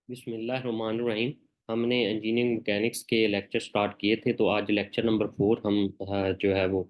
बिस्मिल्लाहिर्रहमानिर्रहीम। हमने engineering mechanics के लेक्चर स्टार्ट किए थे, तो आज लेक्चर नंबर 4 हम जो है वो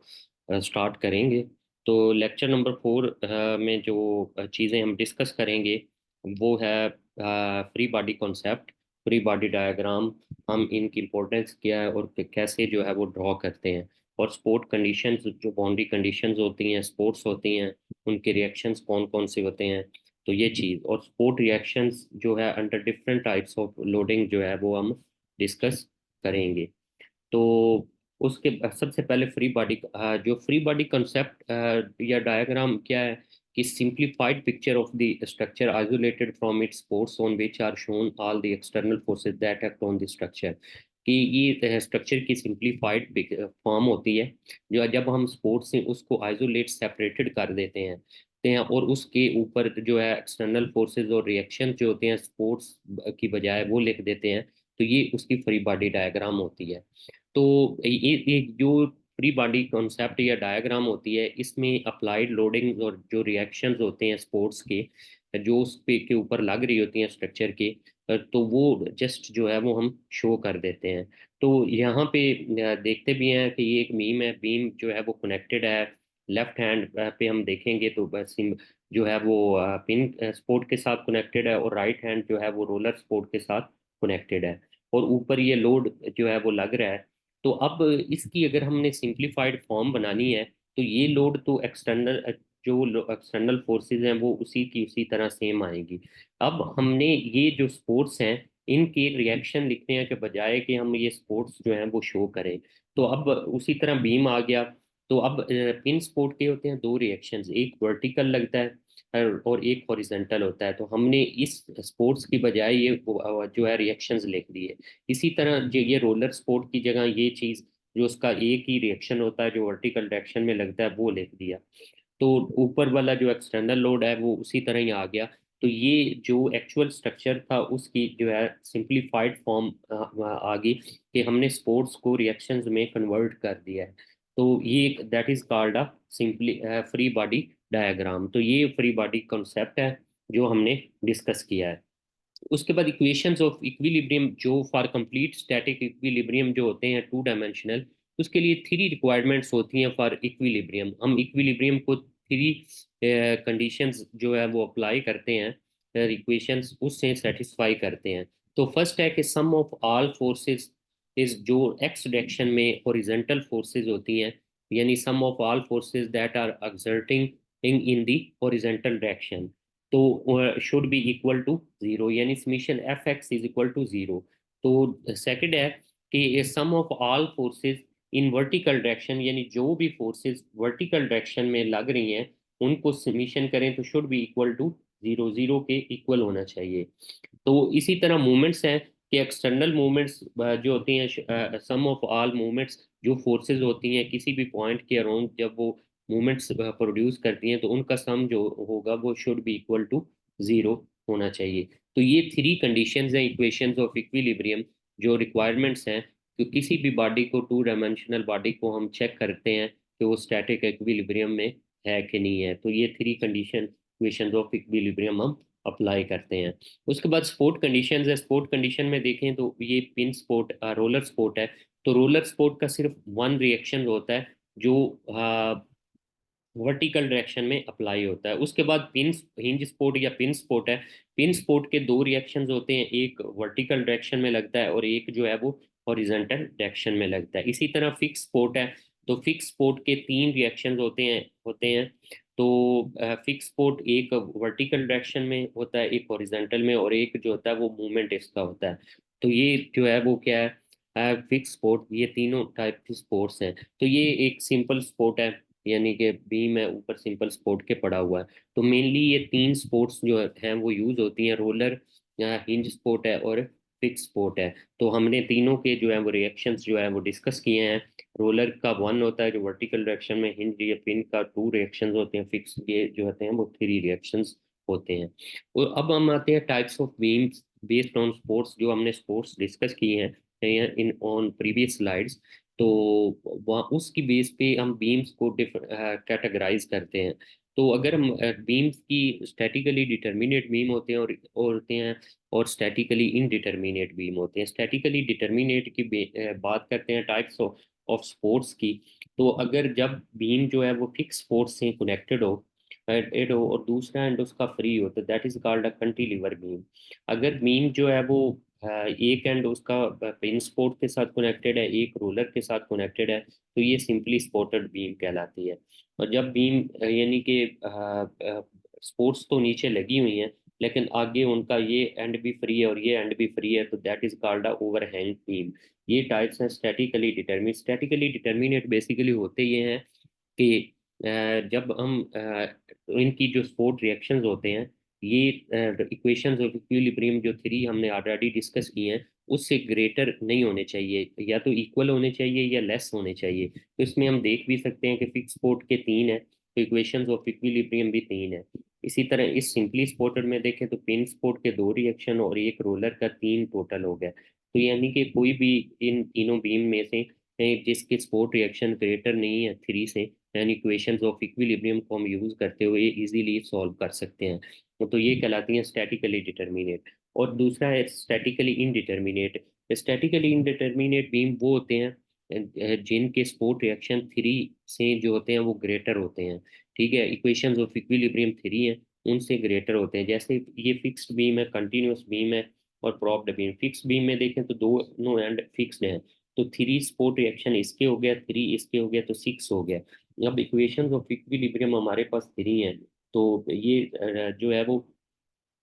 स्टार्ट करेंगे। तो लेक्चर नंबर 4 में जो चीज़ें हम डिस्कस करेंगे वो है free body concept, free body diagram, हम इनकी इम्पोर्टेंस क्या है और कैसे जो है वो ड्रॉ करते हैं, और स्पोर्ट कंडीशंस, जो बाउंड्री कंडीशंस होती हैं, स्पोर्ट्स होती हैं, उनके रिएक्शंस कौन कौन से होते हैं। तो ये चीज़ और स्पोर्ट रिएक्शंस जो है under different types of loading जो है वो हम डिस्कस करेंगे। तो उसके सबसे पहले फ्री बॉडी, जो फ्री बॉडी कंसेप्ट या डायग्राम क्या है कि simplified picture of the structure isolated from its supports on which are shown all the external forces that act on the structure. कि ये स्ट्रक्चर की सिंप्लीफाइड फॉर्म होती है, जो जब हम स्पोर्ट्स से उसको आइसोलेट सेपरेटेड कर देते हैं और उसके ऊपर जो है एक्सटर्नल फोर्सेस और रिएक्शन जो होते हैं स्पोर्ट्स की बजाय वो लिख देते हैं, तो ये उसकी फ्री बॉडी डायग्राम होती है। तो ये जो फ्री बॉडी कॉन्सेप्ट या डायग्राम होती है, इसमें अप्लाइड लोडिंग और जो रिएक्शंस होते हैं स्पोर्ट्स के, जो उस पे के ऊपर लग रही होती हैं स्ट्रक्चर के, तो वो जस्ट जो है वो हम शो कर देते हैं। तो यहाँ पे देखते भी हैं कि ये एक बीम है, बीम जो है वो कनेक्टेड है। लेफ्ट हैंड पे हम देखेंगे तो बस जो है वो पिन स्पोर्ट के साथ कनेक्टेड है, और राइट हैंड जो है वो रोलर स्पोर्ट के साथ कनेक्टेड है, और ऊपर ये लोड जो है वो लग रहा है। तो अब इसकी अगर हमने सिंप्लीफाइड फॉर्म बनानी है, तो ये लोड तो एक्सटर्नल, जो एक्सटर्नल फोर्सेस हैं वो उसी की उसी तरह सेम आएगी। अब हमने ये जो स्पोर्ट्स हैं इनके रिएक्शन लिखने के बजाय कि हम ये स्पोर्ट्स जो हैं वो शो करें, तो अब उसी तरह बीम आ गया। तो अब पिन स्पोर्ट के होते हैं दो रिएक्शंस, एक वर्टिकल लगता है और एक हॉरिजेंटल होता है। तो हमने इस स्पोर्ट्स की बजाय ये जो है रिएक्शंस लिख दिए। इसी तरह जो ये रोलर स्पोर्ट की जगह ये चीज, जो उसका एक ही रिएक्शन होता है जो वर्टिकल डायरेक्शन में लगता है, वो लिख दिया। तो ऊपर वाला जो एक्सटर्नल लोड है वो उसी तरह ही आ गया। तो ये जो एक्चुअल स्ट्रक्चर था उसकी जो है सिंप्लीफाइड फॉर्म आ गई, कि हमने स्पोर्ट्स को रिएक्शंस में कन्वर्ट कर दिया है। तो ये that is called a simply free body diagram. तो ये फ्री बॉडी कॉन्सेप्ट है जो हमने डिस्कस किया है। उसके बाद इक्वेशंस ऑफ इक्विलिब्रियम, जो फॉर कंप्लीट स्टैटिक इक्विलिब्रियम जो होते हैं टू डायमेंशनल, उसके लिए थ्री रिक्वायरमेंट्स होती हैं फॉर इक्विलिब्रियम। हम इक्विलिब्रियम को थ्री कंडीशंस जो है वो अप्लाई करते हैं, इक्वेशंस उससे सेटिस्फाई करते हैं। तो फर्स्ट है कि sum of all forces is, जो एक्स डायरेक्शन में हॉरिजॉन्टल फोर्सेस होती हैं, यानी sum of all forces that are exerting in the horizontal direction, तो should be equal to zero, यानी summation F X is equal to zero. तो second है कि sum of all forces in vertical direction, यानी जो भी forces vertical direction में लग रही हैं उनको समीशन करें तो should be equal to zero, zero के इक्वल होना चाहिए। तो इसी तरह मूवमेंट्स हैं कि एक्सटर्नल मूवमेंट्स जो होती हैं, सम ऑफ ऑल मूवमेंट्स, जो फोर्सेस होती हैं किसी भी पॉइंट के अराउंड जब वो मूवमेंट्स प्रोड्यूस करती हैं, तो उनका सम जो होगा वो should be equal to zero होना चाहिए। तो ये थ्री कंडीशंस हैं इक्वेशंस ऑफ इक्विलिब्रियम, जो रिक्वायरमेंट्स हैं कि किसी भी बॉडी को, टू डायमेंशनल बॉडी को हम चेक करते हैं कि वो स्टैटिक इक्विलिब्रियम में है कि नहीं है। तो ये three condition equations of equilibrium हम अप्लाई करते हैं। उसके बाद स्पोर्ट कंडीशंस है। स्पोर्ट कंडीशन में देखें तो ये पिन स्पोर्ट, रोलर स्पोर्ट है। तो रोलर स्पोर्ट का सिर्फ वन रिएक्शन होता है जो वर्टिकल डायरेक्शन में अप्लाई होता है। उसके बाद पिन हिंज स्पोर्ट या पिन स्पोर्ट है। पिन स्पोर्ट के दो रिएक्शंस होते हैं, एक वर्टिकल डायरेक्शन में लगता है और एक जो है वो हॉरिजॉन्टल डायरेक्शन में लगता है। इसी तरह फिक्स स्पोर्ट है। तो फिक्स स्पोर्ट के तीन रिएक्शंस होते हैं। तो फिक्स स्पोर्ट एक वर्टिकल डायरेक्शन में होता है, एक हॉरिजॉन्टल में, और एक जो होता है वो मूवमेंट इसका होता है। तो ये जो है वो क्या है, फिक्स स्पोर्ट। ये तीनों टाइप के स्पोर्ट्स हैं। तो ये एक सिंपल स्पोर्ट है, यानी कि बीम है ऊपर सिंपल स्पोर्ट के पड़ा हुआ है। तो मेनली ये तीन स्पोर्ट्स जो हैं वो यूज होती हैं, रोलर, हिंज स्पोर्ट है और फिक्स स्पोर्ट है। तो हमने तीनों के जो है वो रिएक्शंस जो है वो डिस्कस किए हैं। रोलर का वन होता है जो वर्टिकल डायरेक्शन में, हिंज या पिन का टू रिएक्शंस होते हैं, फिक्स ये जो होते हैं वो थ्री रिएक्शंस होते हैं। और अब हम आते हैं types of beams based on sports, जो हमने स्पोर्ट्स डिस्कस किए हैं इन ऑन प्रीवियस स्लाइड्स। तो वहाँ उसकी बेस पे हम बीम्स को कैटेगराइज करते हैं। तो अगर हम बीम्स की स्टैटिकली डिटर्मिनेट बीम होते हैं और होते हैं, और स्टैटिकली इनडिटर्मिनेट बीम होते हैं। स्टैटिकली डिटर्मिनेट की बात करते हैं टाइप्स ऑफ सपोर्ट्स की। तो अगर जब बीम जो है वो फिक्स फोर्स से कनेक्टेड हो, एड हो, और दूसरा एंड उसका फ्री हो, तो that is called a cantilever beam. अगर बीम जो है वो एक एंड उसका पिन सपोर्ट के साथ कनेक्टेड है, एक रोलर के साथ कनेक्टेड है, तो ये सिंपली सपोर्टेड बीम कहलाती है। और जब बीम यानी कि स्पोर्ट्स तो नीचे लगी हुई हैं, लेकिन आगे उनका ये एंड भी फ्री है और ये एंड भी फ्री है, तो that is called a overhang beam. ये टाइप्स हैं statically determinate. Statically determinate basically होते ये हैं कि जब हम इनकी जो सपोर्ट रिएक्शंस होते हैं, ये इक्वेशंस ऑफ इक्विलिब्रियम जो थ्री हमने ऑलरेडी डिस्कस की हैं, उससे ग्रेटर नहीं होने चाहिए, या तो इक्वल होने चाहिए या लेस होने चाहिए। तो इसमें हम देख भी सकते हैं कि फिक्स सपोर्ट के तीन है, तो इक्वेशंस ऑफ इक्विलिब्रियम भी तीन है। इसी तरह इस सिंपली सपोर्टेड में देखें तो पिन सपोर्ट के दो रिएक्शन और एक रोलर का तीन टोटल हो गया। तो यानी कि कोई भी इन तीनों बीम में से जिसकी सपोर्ट रिएक्शन ग्रेटर नहीं है थ्री से, यानी इक्वेशंस ऑफ इक्विलिब्रियम को हम यूज करते हुए इजीली सॉल्व कर सकते हैं। तो ये कहलाती हैं स्टैटिकली डिटर्मिनेट। और दूसरा है statically indeterminate. Statically indeterminate beam वो होते हैं जिनके सपोर्ट रिएक्शन थ्री से जो होते हैं वो ग्रेटर होते हैं। ठीक है, इक्वेशंस ऑफ इक्विलिब्रियम थ्री है, उनसे ग्रेटर होते हैं। जैसे ये फिक्स्ड बीम है, कंटिन्यूअस बीम है और प्रॉप्ड बीम। फिक्स बीम में देखें तो दोनों एंड फिक्स्ड हैं, तो थ्री सपोर्ट रिएक्शन इसके हो गया, थ्री इसके हो गया, तो सिक्स हो गया। अब इक्वेशंस ऑफ इक्विलिब्रियम हमारे पास थ्री हैं, तो ये जो है वो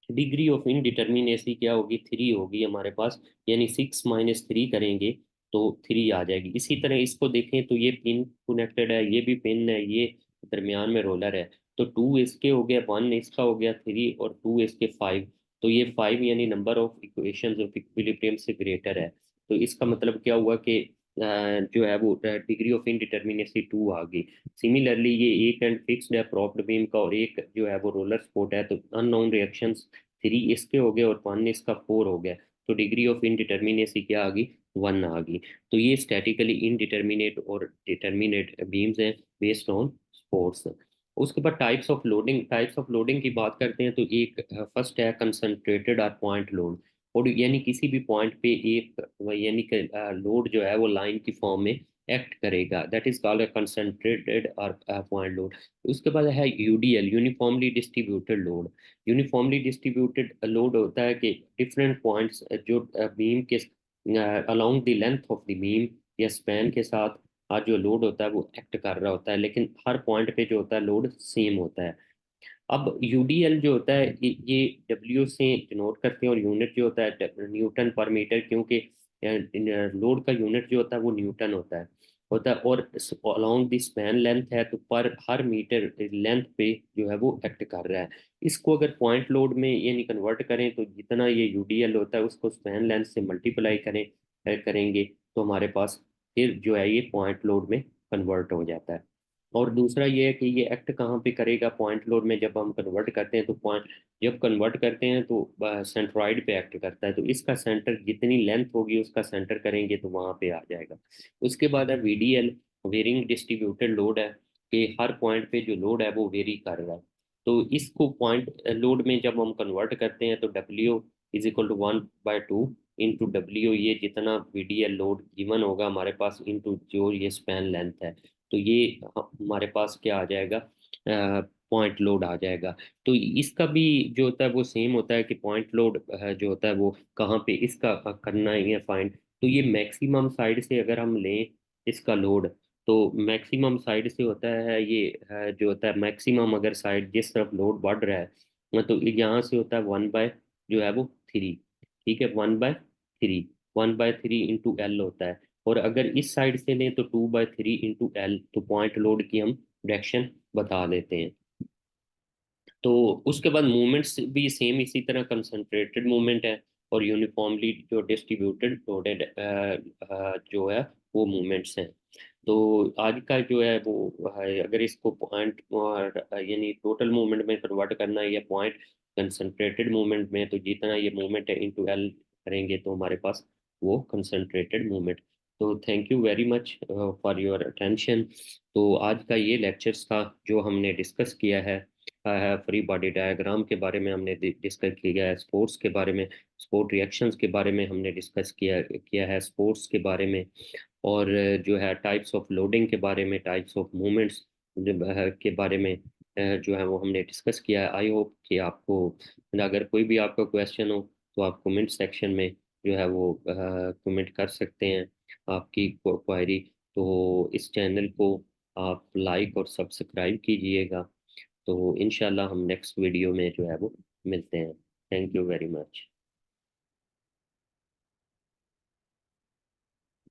डिग्री ऑफ इनडिटर्मिनेसी क्या होगी, थ्री होगी हमारे पास। यानी सिक्स माइनस थ्री करेंगे तो थ्री आ जाएगी। इसी तरह इसको देखें तो ये पिन कनेक्टेड है, ये भी पिन है, ये दरमियान में रोलर है, तो टू इसके हो गया, वन इसका हो गया थ्री, और टू इसके फाइव। तो ये फाइव यानी number of equations of equilibrium से ग्रेटर है। तो इसका मतलब क्या हुआ कि जो है वो डिग्री ऑफ इनडिटर्मिनेसी टू आ गई। सिमिलरली ये एक एंड फिक्स्ड है प्रॉप्ड बीम का, और एक जो है वो रोलर स्पोर्ट है, तो अननोन रिएक्शंस थ्री इसके हो गए और वन इसका फोर हो गया। तो डिग्री ऑफ इनडिटर्मिनेसी क्या आ गई, वन आ गई। तो ये स्टैटिकली इनडिटर्मिनेट और डिटर्मिनेट बीम्स हैं बेस्ड ऑन स्पोर्ट्स। उसके बाद टाइप्स ऑफ लोडिंग की बात करते हैं, तो एक फर्स्ट है कंसंट्रेटेड और पॉइंट लोड। और यानी किसी भी पॉइंट पे एक यानी कि लोड जो है वो लाइन की फॉर्म में एक्ट करेगा, दैट इज कॉल्ड कंसंट्रेटेड और पॉइंट लोड। उसके बाद है UDL, uniformly distributed load. Uniformly distributed load होता है कि डिफरेंट पॉइंट्स जो बीम के along the length of the beam या स्पैन के साथ आज जो लोड होता है वो एक्ट कर रहा होता है, लेकिन हर पॉइंट पे जो होता है लोड सेम होता है। अब यूडीएल जो होता है ये डब्ल्यू से डिनोट करते हैं, और यूनिट जो होता है न्यूटन पर मीटर, क्योंकि लोड का यूनिट जो होता है वो न्यूटन होता है। और अलोंग द स्पैन लेंथ है, तो पर हर मीटर लेंथ पे जो है वो एक्ट कर रहा है। इसको अगर पॉइंट लोड में यानी कन्वर्ट करें, तो जितना ये यूडीएल होता है उसको स्पैन लेंथ से मल्टीप्लाई करेंगे, तो हमारे पास फिर जो है ये पॉइंट लोड में कन्वर्ट हो जाता है। और दूसरा ये है कि ये एक्ट कहाँ पे करेगा पॉइंट लोड में, जब हम कन्वर्ट करते हैं तो पॉइंट, जब कन्वर्ट करते हैं तो सेंट्रॉइड पे एक्ट करता है, तो इसका सेंटर जितनी लेंथ होगी उसका सेंटर करेंगे तो वहाँ पे आ जाएगा। उसके बाद है वीडीएल, वेरिंग डिस्ट्रीब्यूटेड लोड है, कि हर पॉइंट पे जो लोड है वो वेरी कर रहा है। तो इसको पॉइंट लोड में जब हम कन्वर्ट करते हैं तो W is equal to one by two into W, ये जितना वीडीएल लोड गिवन होगा हमारे पास इंटू जो ये स्पैन लेंथ है, तो ये हमारे पास क्या आ जाएगा, पॉइंट लोड आ जाएगा। तो इसका भी जो होता है वो सेम होता है कि पॉइंट लोड जो होता है वो कहाँ पे इसका करना है फाइंड। तो ये मैक्सिमम साइड से अगर हम लें इसका लोड, तो मैक्सिमम साइड से होता है ये जो होता है मैक्सिमम, अगर साइड जिस तरफ लोड बढ़ रहा है, तो यहाँ से होता है वन बाय जो है वो थ्री। ठीक है, one by three, one by three into L होता है। और अगर इस साइड से लें तो two by three into L, तो पॉइंट लोड की हम डायरेक्शन बता देते हैं। तो उसके बाद मूवमेंट्स भी सेम इसी तरह कंसंट्रेटेड मूवमेंट है और यूनिफॉर्मली जो डिस्ट्रीब्यूटेड लोडेड जो है वो मूवमेंट्स हैं। तो आज का जो है वो है, अगर इसको पॉइंट और यानी टोटल मूवमेंट में कन्वर्ट करना है या पॉइंट कंसंट्रेटेड मूवमेंट में, तो जितना ये मूवमेंट है इंटू एल करेंगे तो हमारे पास वो कंसंट्रेटेड मूवमेंट। तो thank you very much for your attention. तो आज का ये लेक्चर्स था जो हमने डिस्कस किया है। फ्री बॉडी डायग्राम के बारे में हमने डिस्कस किया है, स्पोर्ट्स के बारे में, स्पोर्ट रिएक्शंस के बारे में हमने डिस्कस किया किया है, स्पोर्ट्स के बारे में, और जो है टाइप्स ऑफ लोडिंग के बारे में, टाइप्स ऑफ मूवमेंट्स के बारे में जो है वो हमने डिस्कस किया है। आई होप कि आपको, अगर कोई भी आपका क्वेश्चन हो तो आप कमेंट सेक्शन में जो है वो कमेंट कर सकते हैं आपकी क्वायरी। तो इस चैनल को आप लाइक और सब्सक्राइब कीजिएगा। तो इंशाल्लाह हम नेक्स्ट वीडियो में जो है वो मिलते हैं। Thank you very much.